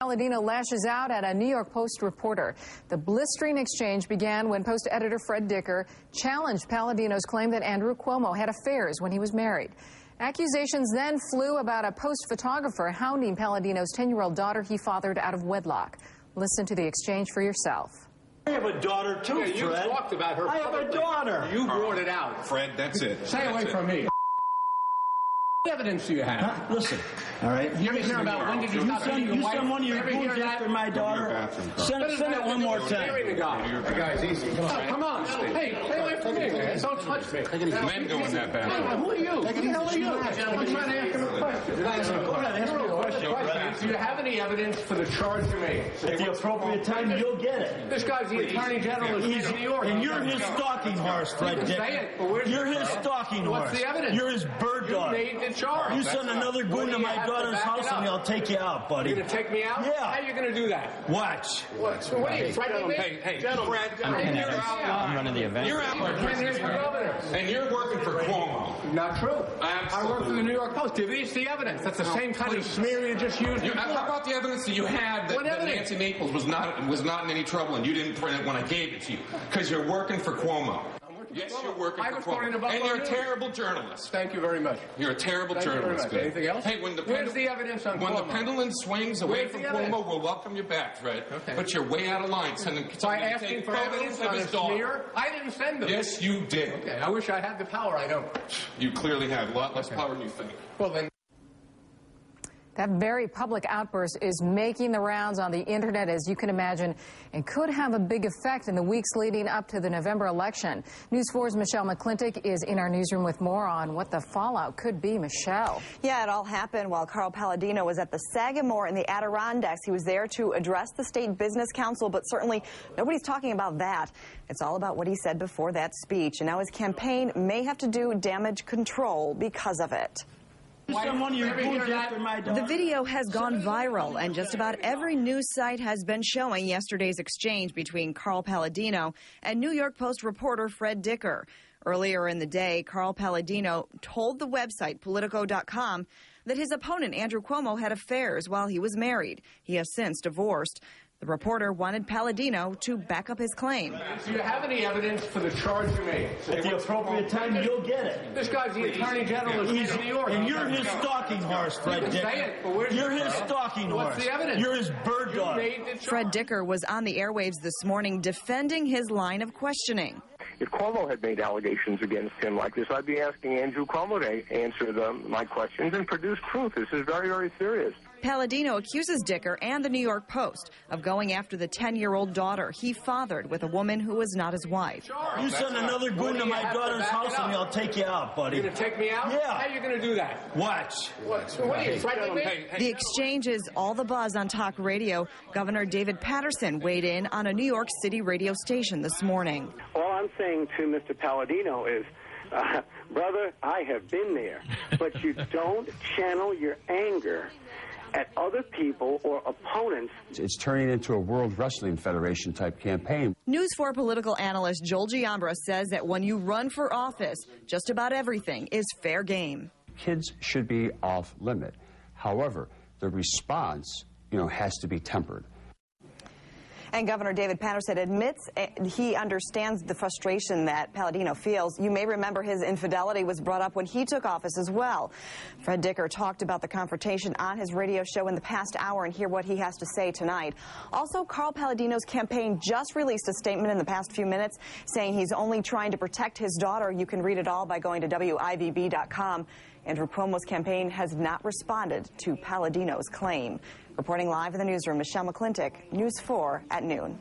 Paladino lashes out at a New York Post reporter. The blistering exchange began when Post editor Fred Dicker challenged Paladino's claim that Andrew Cuomo had affairs when he was married. Accusations then flew about a Post photographer hounding Paladino's 10-year-old daughter he fathered out of wedlock. Listen to the exchange for yourself. I have a daughter too, Fred. You talked about her. I have a daughter. You brought it out. Fred, that's it. Stay away from me. What evidence do you have? Listen, all right. You ever hear about when did you stop beating your wife? You send one of your goons after my daughter. Send it one more time. The guy's easy. Come on. Hey, stay away from me, man. Don't touch me. Men go in that bathroom. Who are you? Who the hell are you? I'm trying to ask him a question. Go ahead, ask me a question. Do you have any evidence for the charge you made? At the appropriate time, you'll get it. This guy's the Attorney General of the state of New York. And you're his stalking horse, Fred Dick. You're his stalking horse. What's the evidence? You're his bird dog. You made the charge. You send another goon to my daughter's house and I'll take you out, buddy. You're going to take me out? Yeah. How are you going to do that? Watch. What? So what are you threatening me? Hey, gentlemen. Fred, I'm running the event. You're out and you're working for Cuomo. Not true. Absolutely. I work for the New York Post. It's the evidence. That's the same kind of smear you just used. How about the evidence that you had that Nancy Naples was not in any trouble and you didn't print it when I gave it to you? Because you're working for Cuomo. Yes, you're working for Cuomo. And you're a terrible journalist. Thank you very much. You're a terrible journalist. Anything else? Hey, where's the evidence on Cuomo? When the pendulum swings away from Cuomo, we'll welcome you back, Fred. Okay. But you're way out of line. By asking for evidence on his smear? I didn't send them. Yes, you did. Okay, I wish I had the power. I don't. You clearly have a lot less power than you think. Well, then. That very public outburst is making the rounds on the internet, as you can imagine, and could have a big effect in the weeks leading up to the November election. News 4's Michelle McClintock is in our newsroom with more on what the fallout could be. Michelle. Yeah, it all happened while Carl Paladino was at the Sagamore in the Adirondacks. He was there to address the State Business Council, but certainly nobody's talking about that. It's all about what he said before that speech, and now his campaign may have to do damage control because of it. The video has gone viral, and just about every news site has been showing yesterday's exchange between Carl Paladino and New York Post reporter Fred Dicker. Earlier in the day, Carl Paladino told the website Politico.com that his opponent, Andrew Cuomo, had affairs while he was married. He has since divorced. The reporter wanted Paladino to back up his claim. Do you have any evidence for the charge you made? At the appropriate time, you'll get it. This guy's the Attorney General of the state of New York. And you're his stalking horse, Fred Dick. You're his stalking horse. What's the evidence? You're his bird dog. Fred Dicker was on the airwaves this morning defending his line of questioning. If Cuomo had made allegations against him like this, I'd be asking Andrew Cuomo to answer my questions and produce proof. This is very, very serious. Paladino accuses Dicker and the New York Post of going after the 10-year-old daughter he fathered with a woman who was not his wife. You send another goon to my daughter's house and I'll take you out, buddy. You're going to take me out? Yeah. How are you going to do that? Watch. What are you threatening me? The exchange is all the buzz on talk radio. Governor David Paterson weighed in on a New York City radio station this morning. All I'm saying to Mr. Paladino is, brother, I have been there, but you don't channel your anger at other people or opponents. It's turning into a World Wrestling Federation type campaign. News 4 political analyst Joel Giambra says that when you run for office, just about everything is fair game. Kids should be off limit. However, the response, has to be tempered. And Governor David Paterson admits he understands the frustration that Paladino feels. You may remember his infidelity was brought up when he took office as well. Fred Dicker talked about the confrontation on his radio show in the past hour, and hear what he has to say tonight. Also, Carl Paladino's campaign just released a statement in the past few minutes saying he's only trying to protect his daughter. You can read it all by going to WIVB.com. Andrew Cuomo's campaign has not responded to Paladino's claim. Reporting live in the newsroom, Michelle McClintock, News 4 at noon.